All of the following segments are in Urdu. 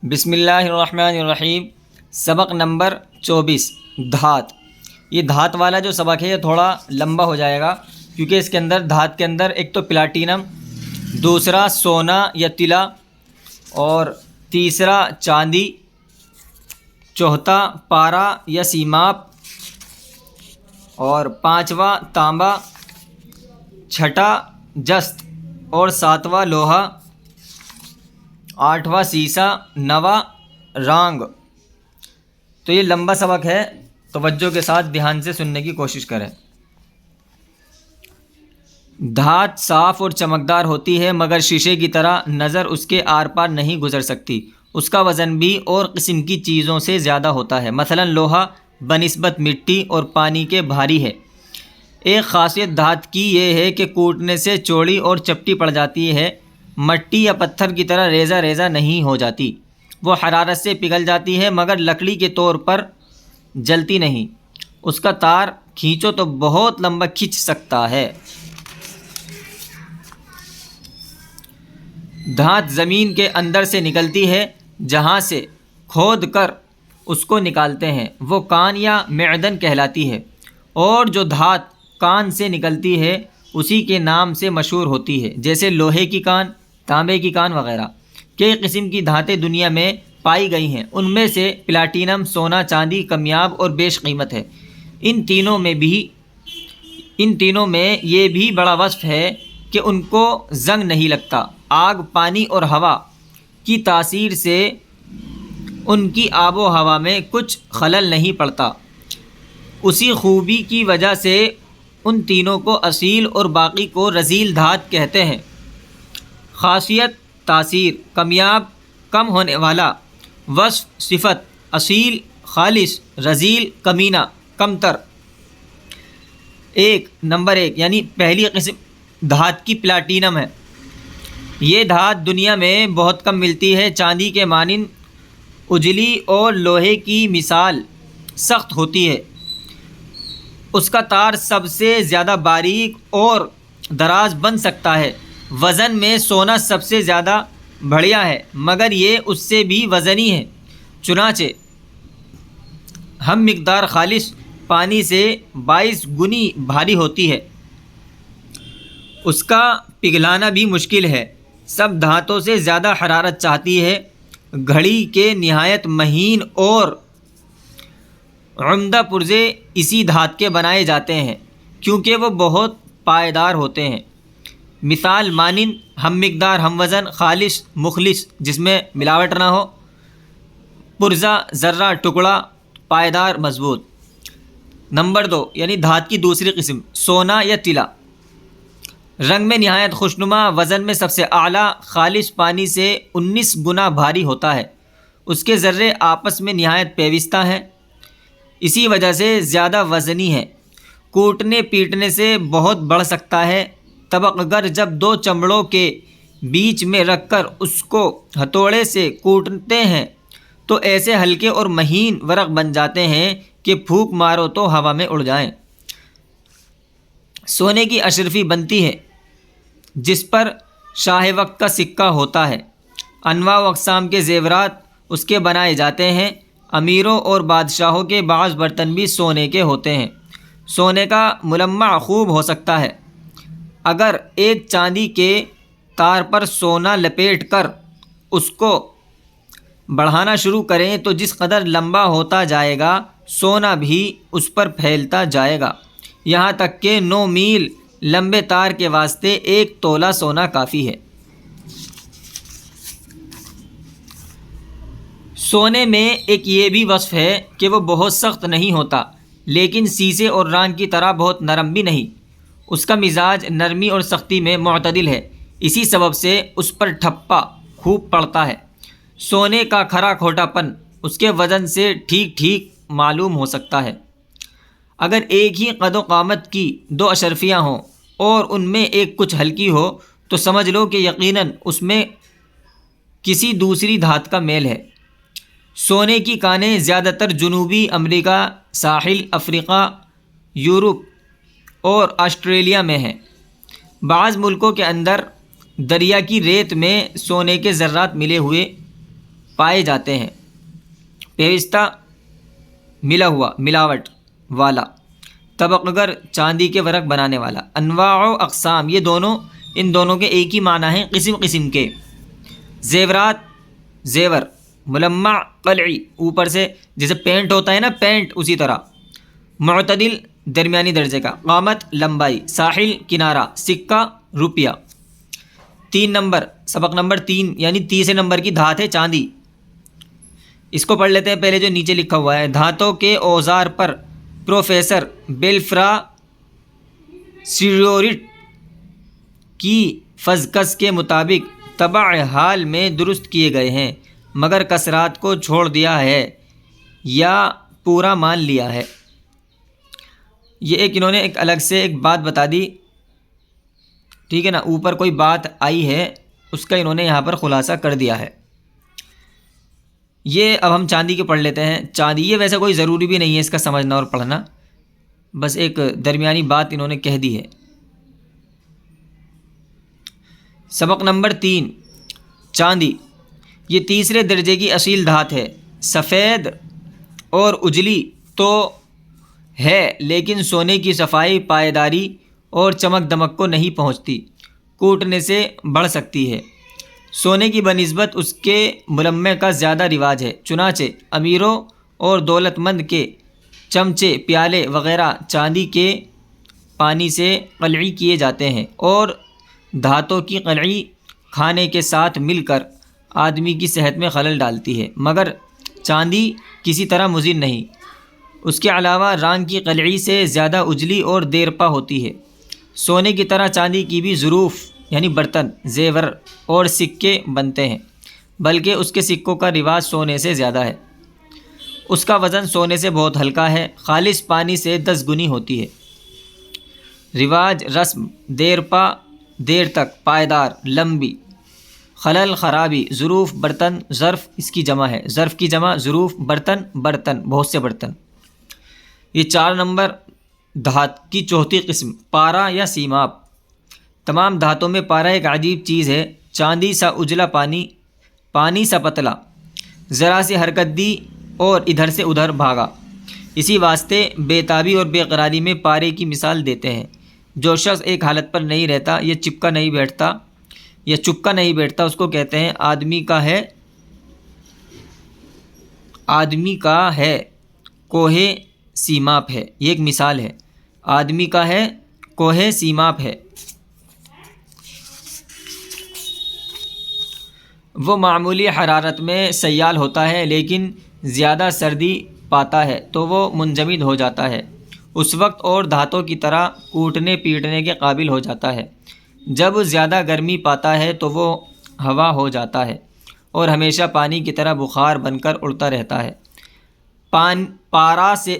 بسم اللہ الرحمن الرحیم۔ سبق نمبر 24 دھات۔ یہ دھات والا جو سبق ہے یہ تھوڑا لمبا ہو جائے گا کیونکہ اس کے اندر دھات کے اندر ایک تو پلاٹینم، دوسرا سونا یا طلا، اور تیسرا چاندی، چوتھا پارا یا سیماب، اور پانچواں تانبا، چھٹا جست اور ساتواں لوہا، آٹھواں سیسا، نواں رانگ۔ تو یہ لمبا سبق ہے، توجہ کے ساتھ دھیان سے سننے کی کوشش کریں۔ دھات صاف اور چمکدار ہوتی ہے مگر شیشے کی طرح نظر اس کے آر پار نہیں گزر سکتی۔ اس کا وزن بھی اور قسم کی چیزوں سے زیادہ ہوتا ہے، مثلا لوہا بنسبت مٹی اور پانی کے بھاری ہے۔ ایک خاصیت دھات کی یہ ہے کہ کوٹنے سے چوڑی اور چپٹی پڑ جاتی ہے، مٹی یا پتھر کی طرح ریزہ ریزہ نہیں ہو جاتی۔ وہ حرارت سے پگھل جاتی ہے مگر لکڑی کے طور پر جلتی نہیں۔ اس کا تار کھینچو تو بہت لمبا کھینچ سکتا ہے۔ دھات زمین کے اندر سے نکلتی ہے، جہاں سے کھود کر اس کو نکالتے ہیں وہ کان یا معدن کہلاتی ہے، اور جو دھات کان سے نکلتی ہے اسی کے نام سے مشہور ہوتی ہے، جیسے لوہے کی کان، تانبے کی کان وغیرہ۔ کئی قسم کی دھاتیں دنیا میں پائی گئی ہیں، ان میں سے پلاٹینم، سونا، چاندی کمیاب اور بیش قیمت ہے۔ ان تینوں میں یہ بھی بڑا وصف ہے کہ ان کو زنگ نہیں لگتا۔ آگ، پانی اور ہوا کی تاثیر سے ان کی آب و ہوا میں کچھ خلل نہیں پڑتا۔ اسی خوبی کی وجہ سے ان تینوں کو اصیل اور باقی کو رذیل دھات کہتے ہیں۔ خاصیت، تاثیر: کمیاب، کم ہونے والا۔ وصف، صفت: اصیل، خالص، رذیل، کمینہ، کمتر۔ نمبر 1 یعنی پہلی قسم دھات کی پلاٹینم ہے۔ یہ دھات دنیا میں بہت کم ملتی ہے، چاندی کے مانند اجلی اور لوہے کی مثال سخت ہوتی ہے۔ اس کا تار سب سے زیادہ باریک اور دراز بن سکتا ہے۔ وزن میں سونا سب سے زیادہ بڑھیا ہے مگر یہ اس سے بھی وزنی ہے، چنانچہ ہم مقدار خالص پانی سے 22 گنی بھاری ہوتی ہے۔ اس کا پگھلانا بھی مشکل ہے، سب دھاتوں سے زیادہ حرارت چاہتی ہے۔ گھڑی کے نہایت مہین اور عمدہ پرزے اسی دھات کے بنائے جاتے ہیں کیونکہ وہ بہت پائیدار ہوتے ہیں۔ مثال مانند ہم مقدار، ہم وزن، خالص، مخلص جس میں ملاوٹ نہ ہو، پرزہ، ذرہ، ٹکڑا، پائیدار، مضبوط۔ نمبر 2 یعنی دھات کی دوسری قسم سونا یا طلا۔ رنگ میں نہایت خوشنما، وزن میں سب سے اعلیٰ، خالص پانی سے 19 گنا بھاری ہوتا ہے۔ اس کے ذرے آپس میں نہایت پیوستہ ہیں، اسی وجہ سے زیادہ وزنی ہے۔ کوٹنے پیٹنے سے بہت بڑھ سکتا ہے۔ طبق گر جب 2 چمڑوں کے بیچ میں رکھ کر اس کو ہتھوڑے سے کوٹتے ہیں تو ایسے ہلکے اور مہین ورق بن جاتے ہیں کہ پھونک مارو تو ہوا میں اڑ جائیں۔ سونے کی اشرفی بنتی ہے جس پر شاہ وقت کا سکہ ہوتا ہے۔ انواع و اقسام کے زیورات اس کے بنائے جاتے ہیں۔ امیروں اور بادشاہوں کے بعض برتن بھی سونے کے ہوتے ہیں۔ سونے کا ملمع خوب ہو سکتا ہے۔ اگر ایک چاندی کے تار پر سونا لپیٹ کر اس کو بڑھانا شروع کریں تو جس قدر لمبا ہوتا جائے گا سونا بھی اس پر پھیلتا جائے گا، یہاں تک کہ 9 میل لمبے تار کے واسطے 1 تولہ سونا کافی ہے۔ سونے میں ایک یہ بھی وصف ہے کہ وہ بہت سخت نہیں ہوتا لیکن سیسے اور رانگ کی طرح بہت نرم بھی نہیں۔ اس کا مزاج نرمی اور سختی میں معتدل ہے، اسی سبب سے اس پر ٹھپا خوب پڑتا ہے۔ سونے کا کھرا کھوٹا پن اس کے وزن سے ٹھیک ٹھیک معلوم ہو سکتا ہے۔ اگر ایک ہی قد و قامت کی 2 اشرفیاں ہوں اور ان میں ایک کچھ ہلکی ہو تو سمجھ لو کہ یقیناً اس میں کسی دوسری دھات کا میل ہے۔ سونے کی کانیں زیادہ تر جنوبی امریکہ، ساحل افریقہ، یورپ اور آسٹریلیا میں ہیں۔ بعض ملکوں کے اندر دریا کی ریت میں سونے کے ذرات ملے ہوئے پائے جاتے ہیں، پیوستہ ملا ہوا، ملاوٹ والا، طبقگر چاندی کے ورق بنانے والا۔ انواع و اقسام، یہ دونوں، ان دونوں کے ایک ہی معنی ہیں، قسم قسم کے۔ زیورات، زیور، ملمع قلعی، اوپر سے جیسے پینٹ ہوتا ہے نا، پینٹ، اسی طرح۔ معتدل، درمیانی درجے کا۔ قامت، لمبائی۔ ساحل، کنارہ۔ سکہ، روپیہ۔ 3 نمبر، سبق نمبر 3 یعنی تیسرے نمبر کی دھات ہے چاندی۔ اس کو پڑھ لیتے ہیں پہلے جو نیچے لکھا ہوا ہے۔ دھاتوں کے اوزار پر پروفیسر بیلفرا سیریورٹ کی فزکس کے مطابق طبع حال میں درست کیے گئے ہیں، مگر کسرات کو چھوڑ دیا ہے یا پورا مان لیا ہے۔ یہ انہوں نے ایک الگ سے ایک بات بتا دی، ٹھیک ہے نا، اوپر کوئی بات آئی ہے، اس کا انہوں نے یہاں پر خلاصہ کر دیا ہے۔ یہ اب ہم چاندی کے پڑھ لیتے ہیں۔ چاندی، یہ ویسے کوئی ضروری بھی نہیں ہے اس کا سمجھنا اور پڑھنا، بس ایک درمیانی بات انہوں نے کہہ دی ہے۔ سبق نمبر 3، چاندی، یہ تیسرے درجے کی اصیل دھات ہے۔ سفید اور اجلی تو ہے، لیکن سونے کی صفائی، پائیداری اور چمک دمک کو نہیں پہنچتی، کوٹنے سے بڑھ سکتی ہے۔ سونے کی بنسبت اس کے ملمع کا زیادہ رواج ہے، چنانچہ امیروں اور دولت مند کے چمچے، پیالے وغیرہ چاندی کے پانی سے قلعی کیے جاتے ہیں، اور دھاتوں کی قلعی کھانے کے ساتھ مل کر آدمی کی صحت میں خلل ڈالتی ہے، مگر چاندی کسی طرح مضر نہیں۔ اس کے علاوہ رانگ کی قلعی سے زیادہ اجلی اور دیرپا ہوتی ہے۔ سونے کی طرح چاندی کی بھی ظروف یعنی برتن، زیور اور سکے بنتے ہیں، بلکہ اس کے سکوں کا رواج سونے سے زیادہ ہے۔ اس کا وزن سونے سے بہت ہلکا ہے، خالص پانی سے 10 گنی ہوتی ہے۔ رواج، رسم، دیرپا، دیر تک، پائیدار، لمبی، خلل، خرابی، ظروف، برتن، ظرف اس کی جمع ہے، ظرف کی جمع ظروف، برتن، برتن، بہت سے برتن۔ یہ 4 نمبر دھات کی چوتھی قسم، پارا یا سیماب۔ تمام دھاتوں میں پارا ایک عجیب چیز ہے، چاندی سا اجلا پانی، پانی سا پتلا، ذرا سی حرکت دی اور ادھر سے ادھر بھاگا۔ اسی واسطے بے تابی اور بے قراری میں پارے کی مثال دیتے ہیں۔ جو شخص ایک حالت پر نہیں رہتا، یہ چپکا نہیں بیٹھتا، اس کو کہتے ہیں آدمی کا ہے کوہ سیماب ہے۔ یہ ایک مثال ہے، آدمی کا ہے کوہ سیماب ہے۔ وہ معمولی حرارت میں سیال ہوتا ہے، لیکن زیادہ سردی پاتا ہے تو وہ منجمد ہو جاتا ہے، اس وقت اور دھاتوں کی طرح کوٹنے پیٹنے کے قابل ہو جاتا ہے۔ جب زیادہ گرمی پاتا ہے تو وہ ہوا ہو جاتا ہے اور ہمیشہ پانی کی طرح بخار بن کر اڑتا رہتا ہے۔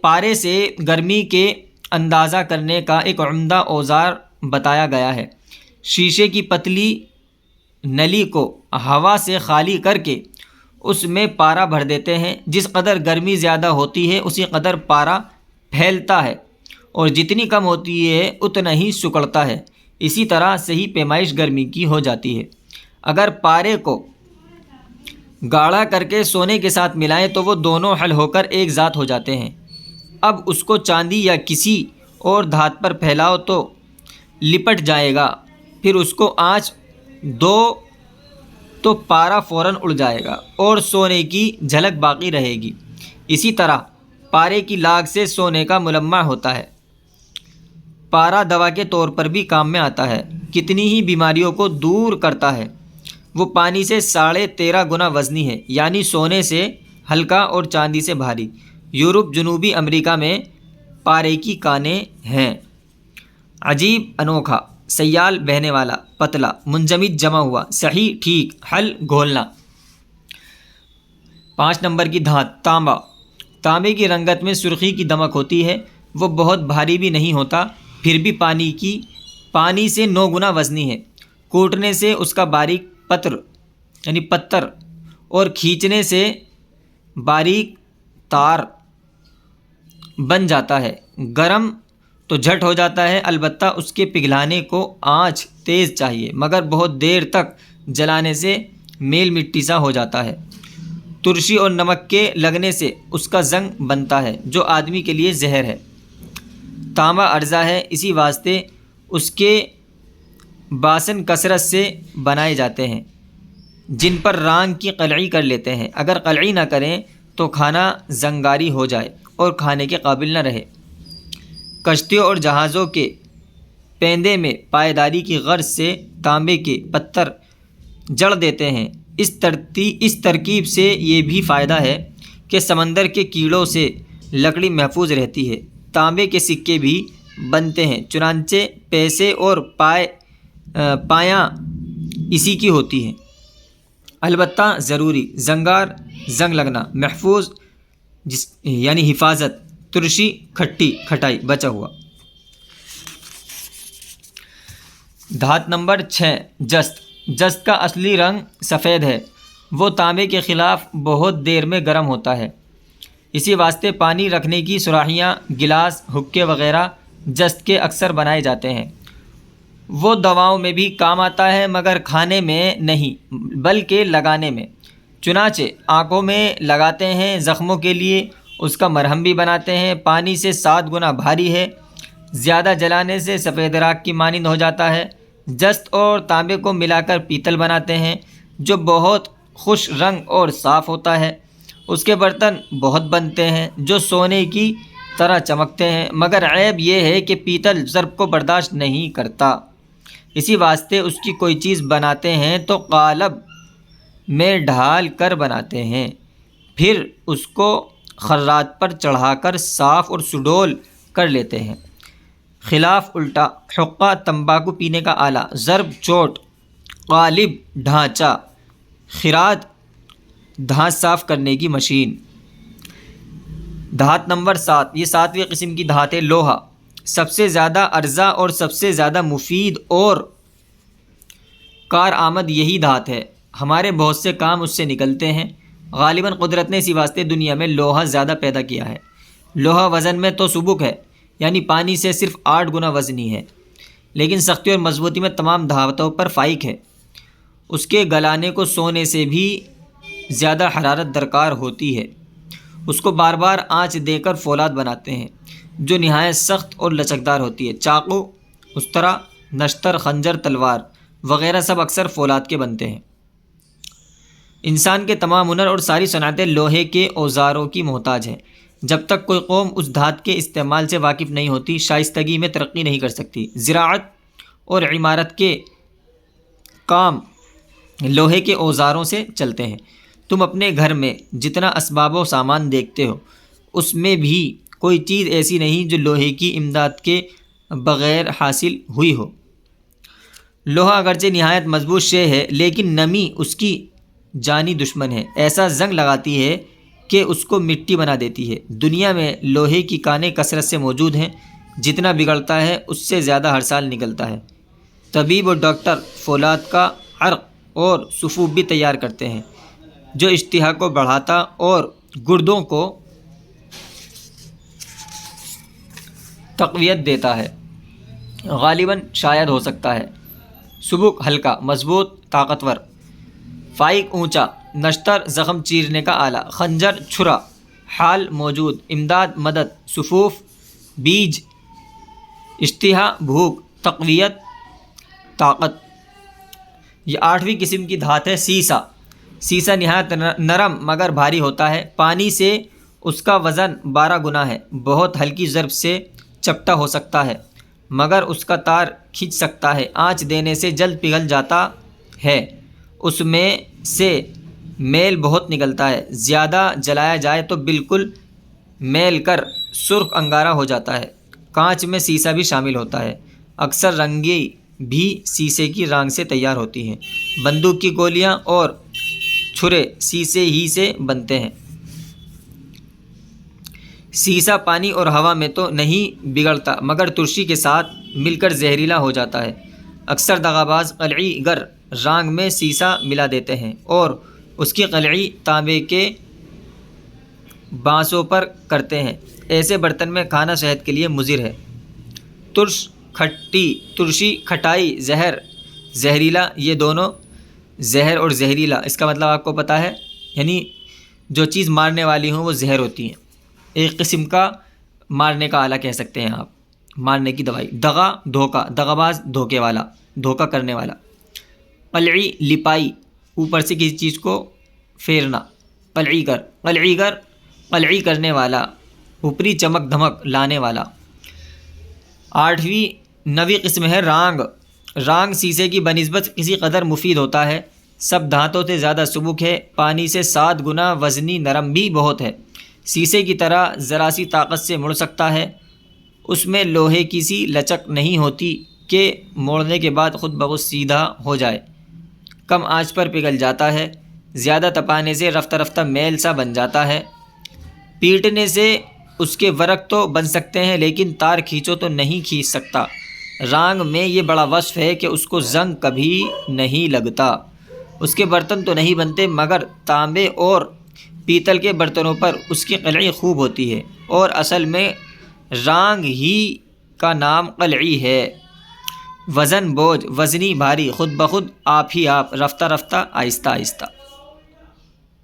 پارے سے گرمی کے اندازہ کرنے کا ایک عمدہ اوزار بتایا گیا ہے۔ شیشے کی پتلی نلی کو ہوا سے خالی کر کے اس میں پارا بھر دیتے ہیں، جس قدر گرمی زیادہ ہوتی ہے اسی قدر پارا پھیلتا ہے، اور جتنی کم ہوتی ہے اتنا ہی سکڑتا ہے۔ اسی طرح صحیح پیمائش گرمی کی ہو جاتی ہے۔ اگر پارے کو گاڑھا کر کے سونے کے ساتھ ملائیں تو وہ دونوں حل ہو کر ایک ذات ہو جاتے ہیں۔ اب اس کو چاندی یا کسی اور دھات پر پھیلاؤ تو لپٹ جائے گا، پھر اس کو آنچ دو تو پارا فوراً اڑ جائے گا اور سونے کی جھلک باقی رہے گی۔ اسی طرح پارے کی لاگ سے سونے کا ملمع ہوتا ہے۔ پارا دوا کے طور پر بھی کام میں آتا ہے، کتنی ہی بیماریوں کو دور کرتا ہے۔ وہ پانی سے 13.5 گنا وزنی ہے، یعنی سونے سے ہلکا اور چاندی سے بھاری۔ یورپ، جنوبی امریکہ میں پارے کی کانیں ہیں۔ عجیب، انوکھا، سیال، بہنے والا، پتلا، منجمد، جمع ہوا، صحیح، ٹھیک، حل، گھولنا۔ 5 نمبر کی دھات، تانبا۔ تانبے کی رنگت میں سرخی کی دمک ہوتی ہے، وہ بہت بھاری بھی نہیں ہوتا، پھر بھی پانی سے 9 گنا وزنی ہے۔ کوٹنے سے اس کا باریک پتر اور کھینچنے سے باریک تار بن جاتا ہے۔ گرم تو جھٹ ہو جاتا ہے، البتہ اس کے پگھلانے کو آنچ تیز چاہیے، مگر بہت دیر تک جلانے سے میل مٹی سا ہو جاتا ہے۔ ترشی اور نمک کے لگنے سے اس کا زنگ بنتا ہے جو آدمی کے لیے زہر ہے۔ تانبا ارزا ہے، اسی واسطے اس کے باسن کثرت سے بنائے جاتے ہیں جن پر رانگ کی قلعی کر لیتے ہیں۔ اگر قلعی نہ کریں تو کھانا زنگاری ہو جائے اور کھانے کے قابل نہ رہے۔ کشتیوں اور جہازوں کے پیندے میں پائیداری کی غرض سے تانبے کے پتھر جڑ دیتے ہیں۔ اس ترکیب سے یہ بھی فائدہ ہے کہ سمندر کے کیڑوں سے لکڑی محفوظ رہتی ہے۔ تانبے کے سکے بھی بنتے ہیں، چنانچہ پیسے اور پایاں اسی کی ہوتی ہیں۔ البتہ ضروری زنگار، زنگ لگنا، محفوظ یعنی حفاظت، ترشی کھٹائی بچا ہوا۔ دھات نمبر 6 جست۔ جست کا اصلی رنگ سفید ہے، وہ تانبے کے خلاف بہت دیر میں گرم ہوتا ہے، اسی واسطے پانی رکھنے کی سراہیاں، گلاس، حقے وغیرہ جست کے اکثر بنائے جاتے ہیں۔ وہ دواؤں میں بھی کام آتا ہے مگر کھانے میں نہیں بلکہ لگانے میں، چنانچہ آنکھوں میں لگاتے ہیں، زخموں کے لیے اس کا مرہم بھی بناتے ہیں۔ پانی سے 7 گنا بھاری ہے، زیادہ جلانے سے سفید راکھ کی مانند ہو جاتا ہے۔ جست اور تانبے کو ملا کر پیتل بناتے ہیں جو بہت خوش رنگ اور صاف ہوتا ہے۔ اس کے برتن بہت بنتے ہیں جو سونے کی طرح چمکتے ہیں، مگر عیب یہ ہے کہ پیتل ضرب کو برداشت نہیں کرتا، اسی واسطے اس کی کوئی چیز بناتے ہیں تو قالب میں ڈھال کر بناتے ہیں، پھر اس کو خرات پر چڑھا کر صاف اور سڈول کر لیتے ہیں۔ خلاف الٹا، حقہ تمباکو پینے کا آلہ، ضرب چوٹ، قالب ڈھانچہ، خراط دھات صاف کرنے کی مشین۔ دھات نمبر 7، یہ 7ویں قسم کی دھات ہے، لوہا۔ سب سے زیادہ ارزاں اور سب سے زیادہ مفید اور کارآمد یہی دھات ہے، ہمارے بہت سے کام اس سے نکلتے ہیں۔ غالباً قدرت نے اسی واسطے دنیا میں لوہا زیادہ پیدا کیا ہے۔ لوہا وزن میں تو سبک ہے، یعنی پانی سے صرف 8 گنا وزنی ہے، لیکن سختی اور مضبوطی میں تمام دھاتوں پر فائق ہے۔ اس کے گلانے کو سونے سے بھی زیادہ حرارت درکار ہوتی ہے۔ اس کو بار بار آنچ دے کر فولاد بناتے ہیں جو نہایت سخت اور لچکدار ہوتی ہے۔ چاقو، استرا، نشتر، خنجر، تلوار وغیرہ سب اکثر فولاد کے بنتے ہیں۔ انسان کے تمام ہنر اور ساری صنعتیں لوہے کے اوزاروں کی محتاج ہیں۔ جب تک کوئی قوم اس دھات کے استعمال سے واقف نہیں ہوتی، شائستگی میں ترقی نہیں کر سکتی۔ زراعت اور عمارت کے کام لوہے کے اوزاروں سے چلتے ہیں۔ تم اپنے گھر میں جتنا اسباب و سامان دیکھتے ہو، اس میں بھی کوئی چیز ایسی نہیں جو لوہے کی امداد کے بغیر حاصل ہوئی ہو۔ لوہا اگرچہ نہایت مضبوط شے ہے، لیکن نمی اس کی جانی دشمن ہے، ایسا زنگ لگاتی ہے کہ اس کو مٹی بنا دیتی ہے۔ دنیا میں لوہے کی کانیں کثرت سے موجود ہیں، جتنا بگڑتا ہے اس سے زیادہ ہر سال نکلتا ہے۔ طبیب اور ڈاکٹر فولاد کا عرق اور سفوف بھی تیار کرتے ہیں جو اشتہا کو بڑھاتا اور گردوں کو تقویت دیتا ہے۔ غالباً شاید ہو سکتا ہے۔ سبک ہلکا، مضبوط، طاقتور، فائق اونچا۔ نشتر زخم چیرنے کا آلہ، خنجر چھرا، حال موجود، امداد مدد، سفوف بیج، اشتہا بھوک، تقویت طاقت۔ یہ 8ویں قسم کی دھات ہے، سیسا۔ سیسا نہایت نرم مگر بھاری ہوتا ہے، پانی سے اس کا وزن 12 گنا ہے، بہت ہلکی ضرب سے چپٹا ہو سکتا ہے مگر اس کا تار کھنچ سکتا ہے، آنچ دینے سے جلد پگھل جاتا ہے، اس میں سے میل بہت نکلتا ہے، زیادہ جلایا جائے تو بالکل میل کر سرخ انگارہ ہو جاتا ہے۔ کانچ میں سیسا بھی شامل ہوتا ہے، اکثر رنگی بھی سیسے کی رانگ سے تیار ہوتی ہیں۔ بندوق کی گولیاں اور چھرے سیسے ہی سے بنتے ہیں۔ سیسا پانی اور ہوا میں تو نہیں بگڑتا مگر ترشی کے ساتھ مل کر زہریلا ہو جاتا ہے۔ اکثر دغاباز قلعی گر رانگ میں سیسا ملا دیتے ہیں اور اس کی قلعی تانبے کے بانسوں پر کرتے ہیں، ایسے برتن میں کھانا صحت کے لیے مضر ہے۔ ترشی، کھٹائی، زہر، زہریلا، یہ دونوں زہر اور زہریلا اس کا مطلب آپ کو پتہ ہے، یعنی جو چیز مارنے والی ہوں وہ زہر ہوتی ہیں، ایک قسم کا مارنے کا آلہ کہہ سکتے ہیں آپ، مارنے کی دوائی۔ دغا دھوکہ، دغا باز دھوکے والا، دھوکہ کرنے والا۔ قلعی لپائی، اوپر سے کسی چیز کو پھیرنا، قلعی گر، قلعی گر قلعی کرنے والا، اوپری چمک دھمک لانے والا۔ 9ویں قسم ہے رانگ۔ رانگ شیشے کی بنسبت کسی قدر مفید ہوتا ہے، سب دھاتوں سے زیادہ سبک ہے، پانی سے 7 گنا وزنی، نرم بھی بہت ہے، شیشے کی طرح ذرا سی طاقت سے مڑ سکتا ہے، اس میں لوہے کی سی لچک نہیں ہوتی کہ موڑنے کے بعد خود بخود سیدھا ہو جائے، کم آنچ پر پگھل جاتا ہے، زیادہ تپانے سے رفتہ رفتہ میل سا بن جاتا ہے، پیٹنے سے اس کے ورق تو بن سکتے ہیں لیکن تار کھینچو تو نہیں کھینچ سکتا۔ رانگ میں یہ بڑا وصف ہے کہ اس کو زنگ کبھی نہیں لگتا، اس کے برتن تو نہیں بنتے مگر تانبے اور پیتل کے برتنوں پر اس کی قلعی خوب ہوتی ہے، اور اصل میں رانگ ہی کا نام قلعی ہے۔ وزن بوجھ، وزنی بھاری، خود بخود، آپ ہی آپ، رفتہ رفتہ، آہستہ آہستہ۔